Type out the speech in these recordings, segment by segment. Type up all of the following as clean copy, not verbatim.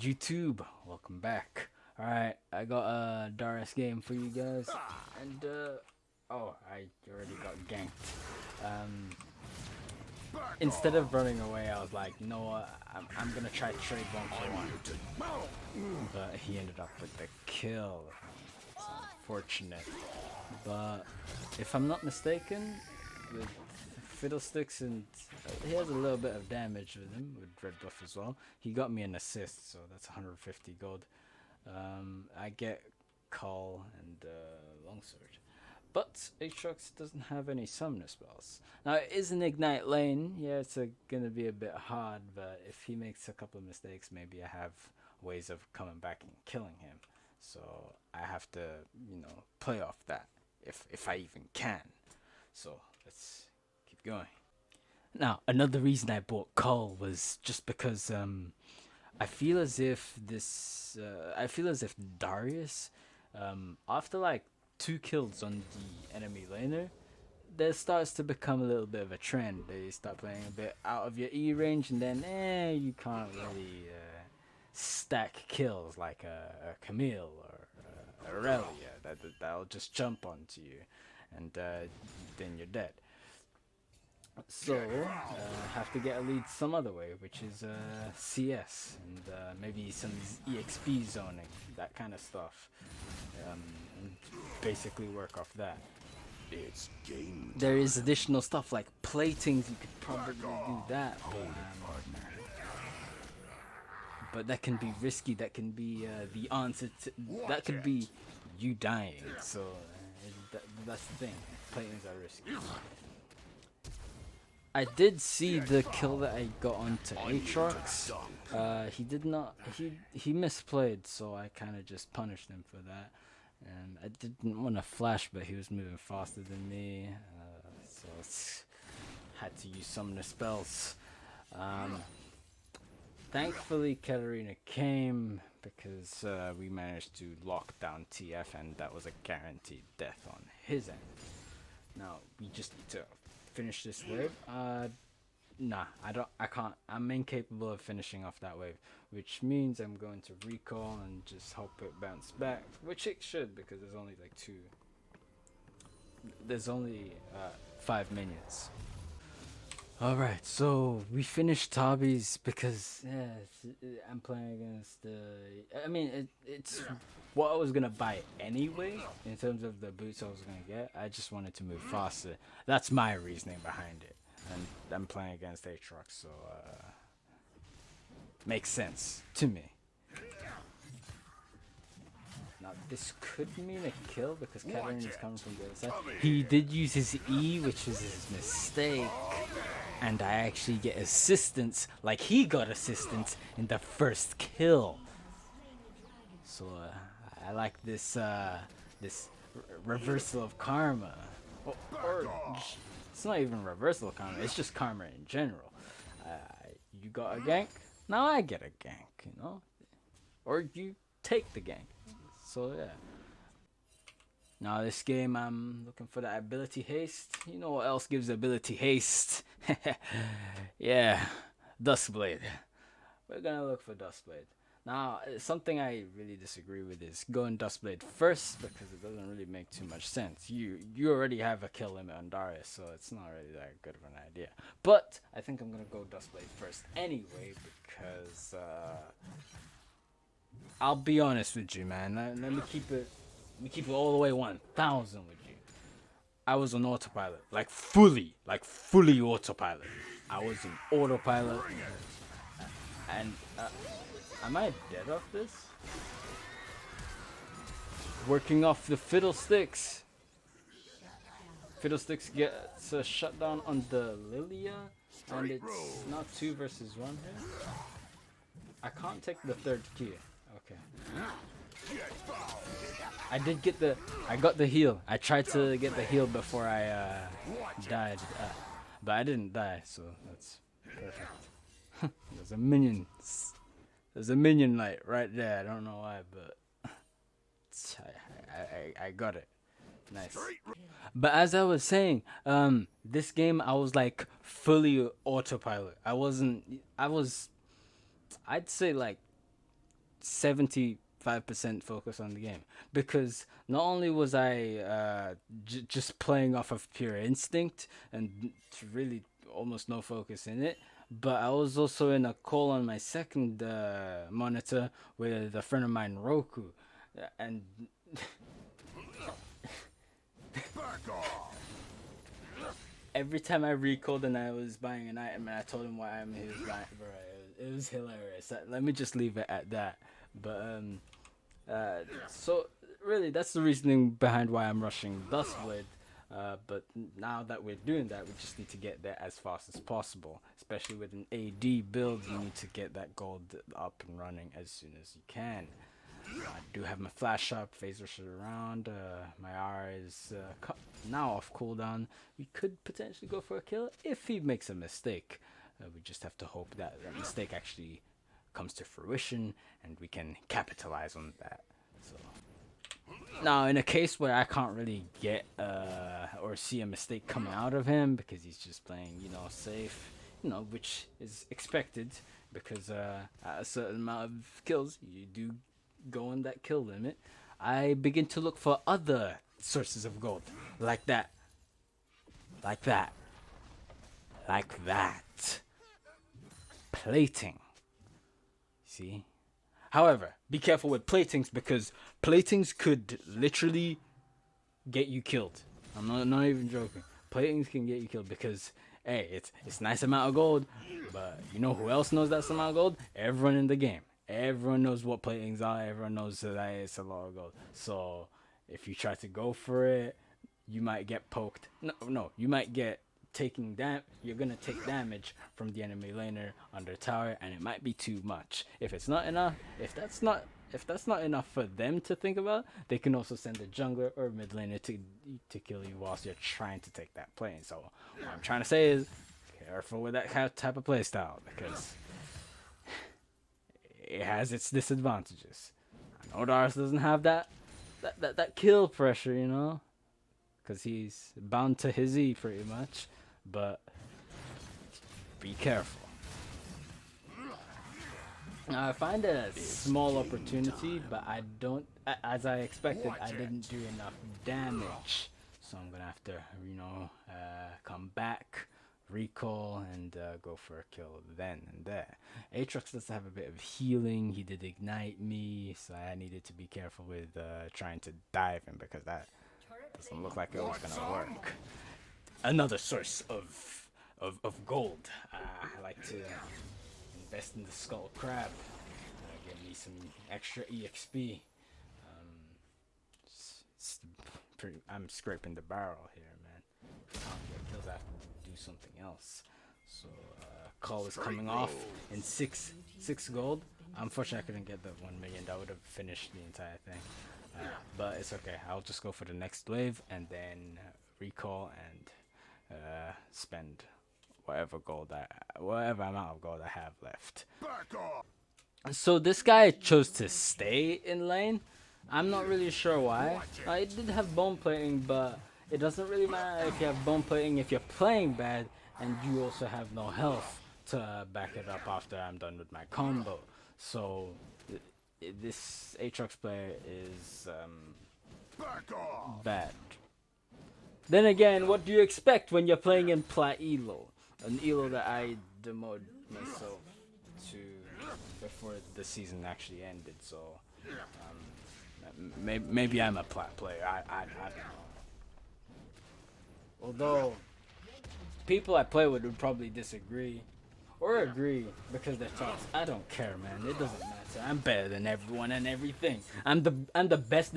YouTube, welcome back. Alright, I got a Darius game for you guys, and oh, I already got ganked. Instead of running away, I was like, you know what, I'm gonna try trade 1-for-1. But he ended up with the kill. It's unfortunate. But if I'm not mistaken, with Fiddlesticks, and he has a little bit of damage with him, with red buff as well. He got me an assist, so that's 150 gold. I get Call and Longsword. But Aatrox doesn't have any summoner spells. Now it is an ignite lane, yeah, it's gonna be a bit hard, but if he makes a couple of mistakes, maybe I have ways of coming back and killing him. So I have to, play off that, if I even can. So let's keep going. Now, another reason I bought Call was just because I feel as if Darius, after like 2 kills on the enemy laner, there starts to become a little bit of a trend. They start playing a bit out of your E range, and then you can't really stack kills like a Camille or a Aurelia that'll just jump onto you, and then you're dead. So have to get a lead some other way, which is CS and maybe some EXP zoning, that kind of stuff. And basically work off that. It's game. There is additional stuff like platings. You could probably do that, but that can be risky. That can be the answer to. That could be you dying. So that's the thing. Platings are risky. I did see the kill that I got onto Aatrox. He did not. He misplayed, so I kind of just punished him for that. And I didn't want to flash, but he was moving faster than me, so had to use some of the spells. Thankfully, Katarina came because we managed to lock down TF, and that was a guaranteed death on his end. Now we just need to finish this wave. Nah, I can't. I'm incapable of finishing off that wave, which means I'm going to recall and just hope it bounce back, which it should, because there's only like there's only 5 minions. Alright, so we finished Tabis because I'm playing against I mean, it's what I was gonna buy anyway in terms of the boots I was gonna get. I just wanted to move faster. That's my reasoning behind it. And I'm playing against Aatrox, so makes sense to me. Now this could mean a kill because Kevin is coming from the other side. He did use his E, which was his mistake. And I actually get assistance, like he got assistance in the first kill. So I like this this reversal of karma, or it's not even reversal of karma. It's just karma in general. You got a gank, now I get a gank, or you take the gank. So yeah. Now this game, I'm looking for that ability haste. You know what else gives ability haste? Yeah, Duskblade. We're gonna look for Duskblade. Now, something I really disagree with is going Duskblade first, because it doesn't really make too much sense. You already have a kill limit on Darius, so it's not really that good of an idea. But I think I'm gonna go Duskblade first anyway, because I'll be honest with you, man. Let me keep it. We keep it all the way 1000 with you. I was on autopilot, like fully autopilot. I was in autopilot, and am I dead off this? Working off the Fiddlesticks. Fiddlesticks gets a shutdown on the Lilia, and it's not 2 versus 1 here. I can't take the 3rd key. Okay. I got the heal. I tried to get the heal before I died, but I didn't die, so that's perfect. There's a minion. There's a minion light right there. I don't know why, but I got it. Nice. But as I was saying, this game I was like fully autopilot. I'd say like 75% focus on the game, because not only was I just playing off of pure instinct and really almost no focus in it, but I was also in a call on my second monitor with a friend of mine, Roku, and every time I recalled and I was buying an item and I told him what item he was buying, bro, it was hilarious. Let me just leave it at that. But so really, that's the reasoning behind why I'm rushing Duskblade. But now that we're doing that, we just need to get there as fast as possible. Especially with an AD build, you need to get that gold up and running as soon as you can. I do have my flash up, phase rush around. My R is now off cooldown. We could potentially go for a kill if he makes a mistake. We just have to hope that that mistake actually comes to fruition and we can capitalize on that. So now, in a case where I can't really get or see a mistake coming out of him because he's just playing, safe, which is expected because at a certain amount of kills, you do go on that kill limit. I begin to look for other sources of gold, like that, like that, like that. Plating. See? However, be careful with platings because platings could literally get you killed. I'm not even joking. Platings can get you killed because, hey, it's a nice amount of gold, but you know who else knows that's amount of gold? Everyone in the game. Everyone knows what platings are. Everyone knows that it's a lot of gold. So if you try to go for it, you might get poked. No, you might get you're gonna take damage from the enemy laner under tower, and it might be too much. If that's not enough for them to think about, they can also send a jungler or mid laner to kill you whilst you're trying to take that plane. So what I'm trying to say is, careful with that type of playstyle because it has its disadvantages. I know Darius doesn't have that kill pressure, because he's bound to his E pretty much. But be careful. Now, I find it a small opportunity, but I don't, as I expected, I didn't do enough damage. So I'm gonna have to, come back, recall, and go for a kill then and there. Aatrox does have a bit of healing. He did ignite me, so I needed to be careful with trying to dive him because that doesn't look like it was gonna work. Another source of gold. I like to invest in the skull crab. Give me some extra EXP. I'm scraping the barrel here, man. If I can't get kills, I have to do something else. So call is coming off in six gold. Unfortunately, I couldn't get the 1 million. That would have finished the entire thing. But it's okay. I'll just go for the next wave and then recall and spend whatever amount of gold I have left. So this guy chose to stay in lane. I'm not really sure why. I did have bone plating, but it doesn't really matter if you have bone plating if you're playing bad and you also have no health to back it up after I'm done with my combo. So this Aatrox player is bad. Then again, what do you expect when you're playing in Plat Elo? An Elo that I demoed myself to before the season actually ended, so maybe I'm a Plat player, I don't know. Although, people I play with would probably disagree, or agree, because they're tops. I don't care, man, it doesn't matter. I'm better than everyone and everything. I'm the best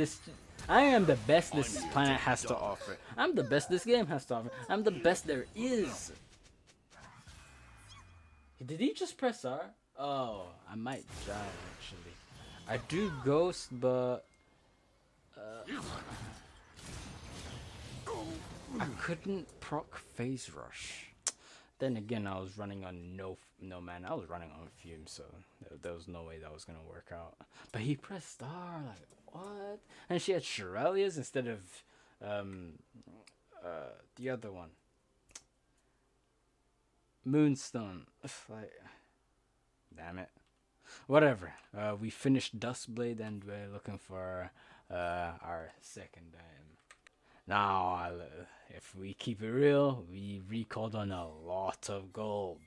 I am the best this planet has to offer. I'm the best this game has to offer. I'm the best there is. Did he just press R? Oh, I might die actually. I do ghost, but I couldn't proc phase rush. Then again, I was running on no mana. I was running on fumes, so there was no way that was gonna work out. But he pressed star, like what? And she had Shirelias instead of the other one, Moonstone. Like, damn it. whatever. We finished Duskblade and we're looking for our second item. Now, if we keep it real, we recalled on a lot of gold.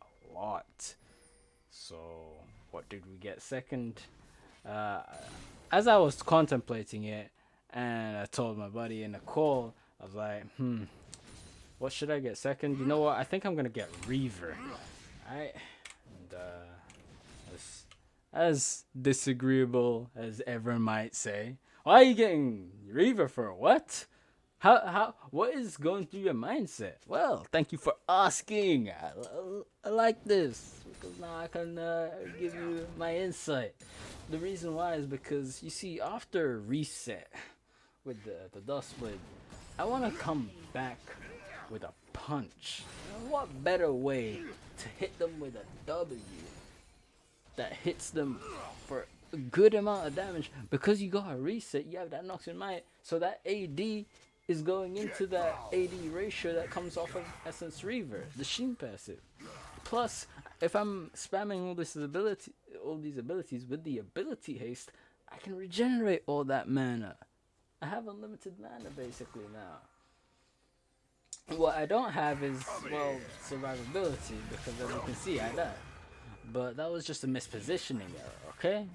A lot. So, what did we get second? As I was contemplating it, and I told my buddy in a call, I was like, what should I get second? You know what? I think I'm gonna get Reaver. And, as disagreeable as ever might say, why are you getting Reaver for what? What is going through your mindset? Well, thank you for asking. I like this because now I can give you my insight. The reason why is because you see, after reset with the Duskblade, I want to come back with a punch. And what better way to hit them with a W that hits them for a good amount of damage? Because you got a reset, you have that Noxian Might, so that AD is going into that AD ratio that comes off of Essence Reaver, the Sheen passive. Plus, if I'm spamming all these abilities with the ability haste, I can regenerate all that mana. I have unlimited mana basically now. What I don't have is, well, survivability, because as you can see, I died. But that was just a mispositioning error, okay?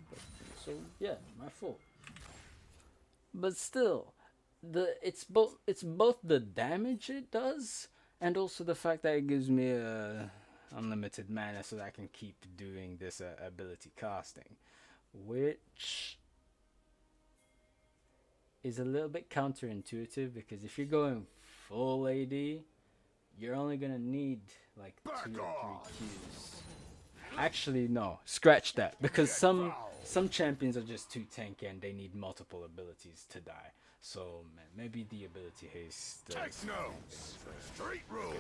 So yeah, my fault. But still, it's both the damage it does and also the fact that it gives me unlimited mana so that I can keep doing this ability casting, which is a little bit counterintuitive, because if you're going full AD, you're only gonna need like 2 or 3 Qs. Actually, no, scratch that, because some champions are just too tanky and they need multiple abilities to die. So man, maybe the ability haste. Straight rules.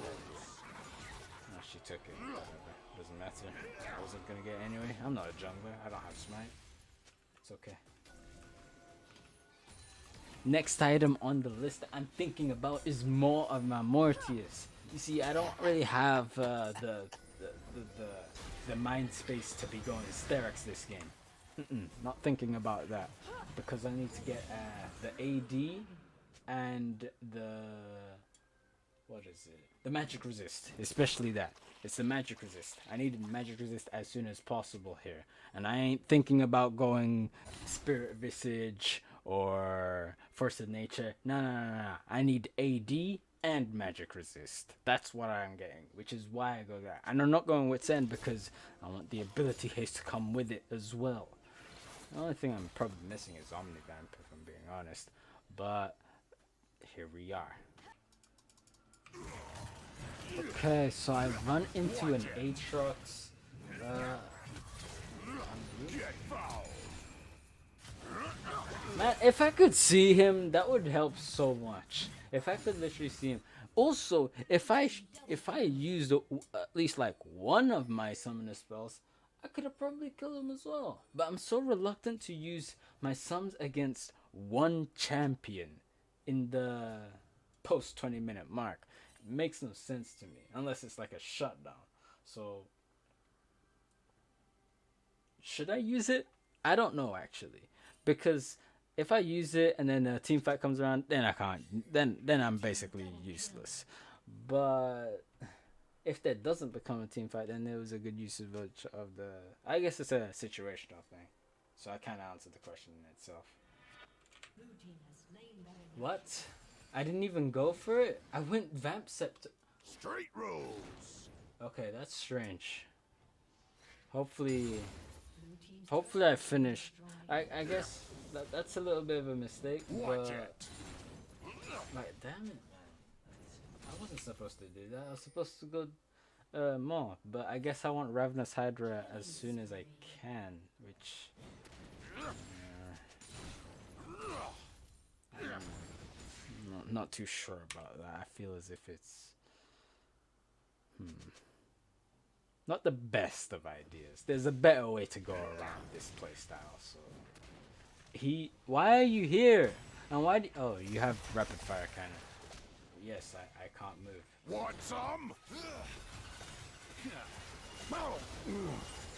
Oh, she took it. Whatever. Doesn't matter. I wasn't gonna get it anyway. I'm not a jungler. I don't have smite. It's okay. Next item on the list that I'm thinking about is more of my Mortius. You see, I don't really have the mind space to be going Sterak's this game. Not thinking about that, because I need to get the AD and the the magic resist, especially that. It's the magic resist. I need magic resist as soon as possible here, and I ain't thinking about going Spirit Visage or Force of Nature. No. I need AD and magic resist. That's what I'm getting, which is why I go there. And I'm not going Wit's End because I want the ability haste to come with it as well. The only thing I'm probably missing is Omnivamp, if I'm being honest. But here we are. Okay, so I run into an Aatrox. Man, if I could see him, that would help so much. If I could literally see him. Also, if I used at least like one of my summoner spells, I could have probably killed him as well. But I'm so reluctant to use my sums against one champion in the post 20-minute mark. It makes no sense to me unless it's like a shutdown. So should I use it? I don't know actually, because if I use it and then a team fight comes around, then I can't. Then I'm basically useless. But if that doesn't become a team fight, then there was a good use of the. I guess it's a situational thing. So I kind of answered the question in itself. What? I didn't even go for it. I went Vamp Scepter. Straight rules. Okay, that's strange. Hopefully I finished. I guess that's a little bit of a mistake. But like, damn it, man! I wasn't supposed to do that. I was supposed to go more. But I guess I want Ravenous Hydra as soon as I can, which. I'm not too sure about that. I feel as if it's not the best of ideas. There's a better way to go around this playstyle. So why are you here? And why oh, you have rapid fire cannon. Yes, I can't move. Want some?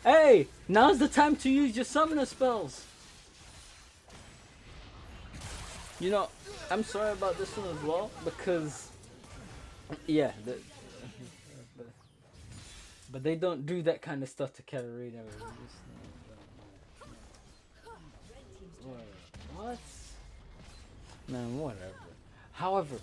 Hey, now's the time to use your summoner spells. You know, I'm sorry about this one as well because, yeah, but they don't do that kind of stuff to Katarina. What? Man, whatever. However,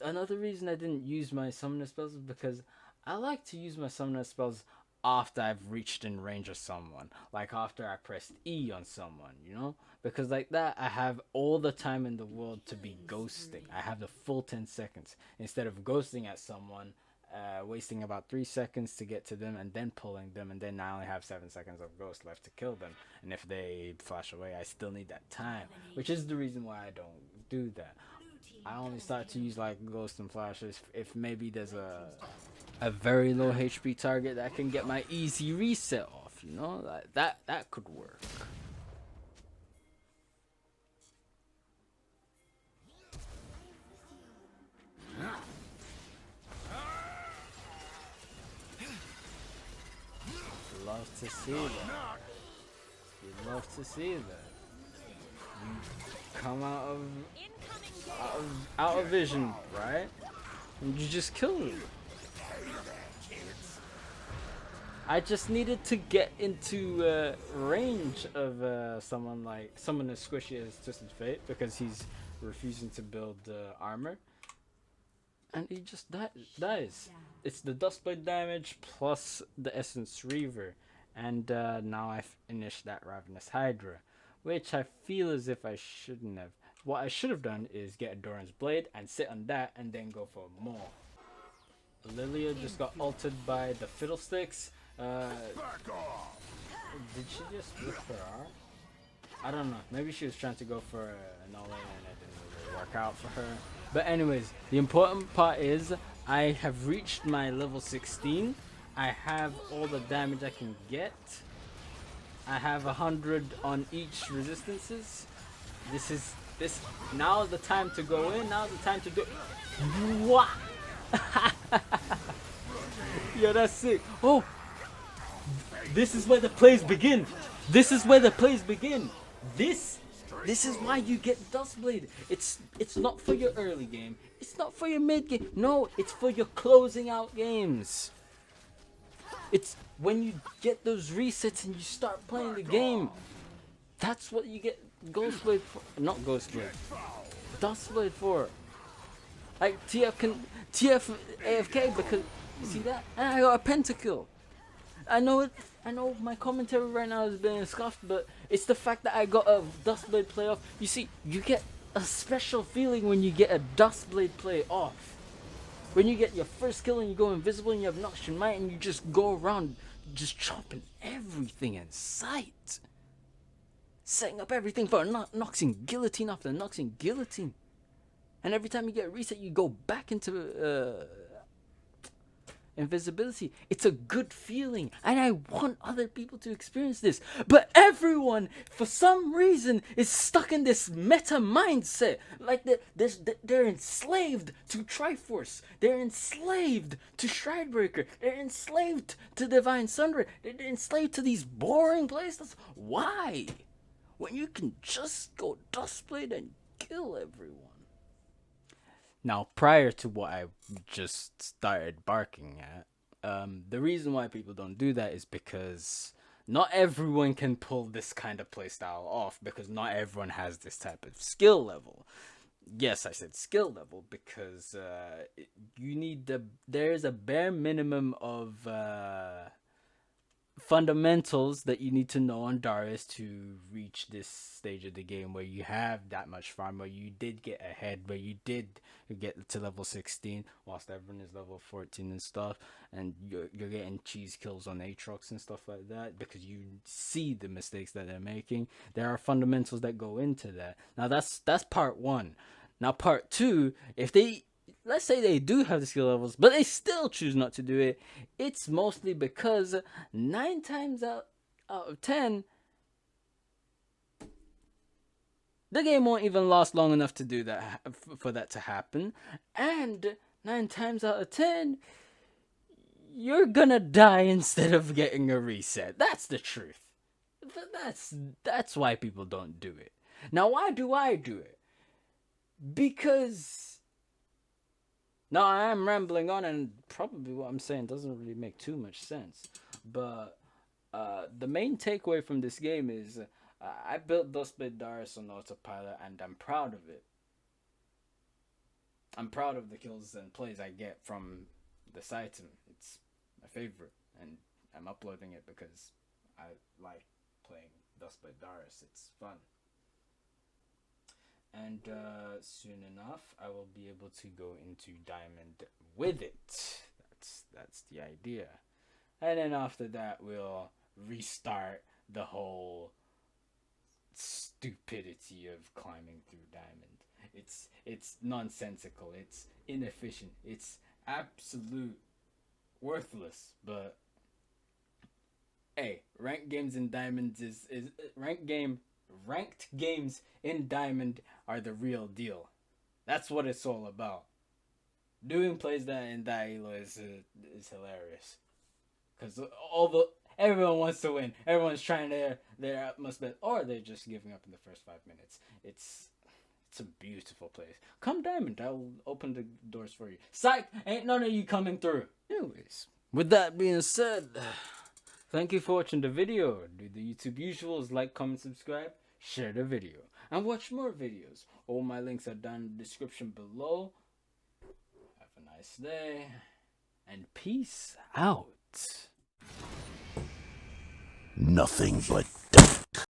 another reason I didn't use my summoner spells is because I like to use my summoner spells after I've reached in range of someone. Like after I pressed E on someone, you know? Because like that, I have all the time in the world to be ghosting. I have the full 10 seconds. Instead of ghosting at someone, wasting about 3 seconds to get to them and then pulling them, and then I only have 7 seconds of ghost left to kill them. And if they flash away, I still need that time, which is the reason why I don't do that. I only start to use like ghost and flashes if maybe there's a very low HP target that can get my easy reset off, you know? That could work. Love to see that. You love to see that. You come out of vision, right? And you just kill me. I just needed to get into range of someone as squishy as Twisted Fate because he's refusing to build armor, and he just dies. It's the Duskblade damage plus the Essence Reaver, and now I finished that Ravenous Hydra, which I feel as if I shouldn't have. What I should have done is get a Doran's Blade and sit on that and then go for more. Lilia just got altered by the Fiddlesticks. Did she just flip her R? I don't know. Maybe she was trying to go for an all-in and it didn't really work out for her. But anyways, the important part is I have reached my level 16. I have all the damage I can get. I have 100 on each resistances. Now is the time to go in. Now is the time to do. What? Yeah, that's sick. Oh, this is where the plays begin. This is where the plays begin. This is why you get Duskblade. It's not for your early game. It's not for your mid game. No, it's for your closing out games. It's when you get those resets and you start playing the game. That's what you get Ghostblade for. Not Ghostblade. Duskblade for. Like TF AFK because you see that? And I got a pentakill. I know my commentary right now is being scuffed, but it's the fact that I got a Duskblade play off. You see, you get a special feeling when you get a Duskblade play off. When you get your first kill and you go invisible and you have Noxian Might and you just go around just chopping everything in sight. Setting up everything for a Noxian Guillotine after Noxian Guillotine. And every time you get a reset, you go back into invisibility. It's a good feeling, and I want other people to experience this. But everyone, for some reason, is stuck in this meta mindset. Like they're enslaved to Triforce. They're enslaved to Stridebreaker. They're enslaved to Divine Sunray. They're enslaved to these boring places. Why? When you can just go Duskblade and kill everyone. Now, prior to what I just started barking at, the reason why people don't do that is because not everyone can pull this kind of playstyle off, because not everyone has this type of skill level. Yes, I said skill level because you need there's a bare minimum of fundamentals that you need to know on Darius to reach this stage of the game where you have that much farm, where you did get ahead, where you did get to level 16 whilst everyone is level 14 and stuff, and you're getting cheese kills on Aatrox and stuff like that because you see the mistakes that they're making. There are fundamentals that go into that. Now that's part one. Now part two, if they let's say they do have the skill levels, but they still choose not to do it, it's mostly because 9 times out of 10, the game won't even last long enough to do that, for that to happen. And 9 times out of 10, you're gonna die instead of getting a reset. That's the truth. That's why people don't do it. Now, why do I do it? Because now I am rambling on, and probably what I'm saying doesn't really make too much sense. But the main takeaway from this game is I built Duskblade Darius on autopilot, and I'm proud of it. I'm proud of the kills and plays I get from this item. It's my favorite, and I'm uploading it because I like playing Duskblade Darius. It's fun. And soon enough, I will be able to go into Diamond with it. That's the idea. And then after that, we'll restart the whole stupidity of climbing through Diamond. It's nonsensical. It's inefficient. It's absolute worthless. But hey, ranked games in Diamonds is ranked games in Diamond are the real deal. That's what it's all about. Doing plays that in Dailo is hilarious, because everyone wants to win. Everyone's trying their utmost best, or they're just giving up in the first 5 minutes. It's a beautiful place. Come Diamond, I will open the doors for you. Psych, ain't none of you coming through. Anyways, with that being said, thank you for watching the video. Do the YouTube usuals, like, comment, subscribe, share the video, and watch more videos. All my links are down in the description below. Have a nice day, and peace out. Nothing but death.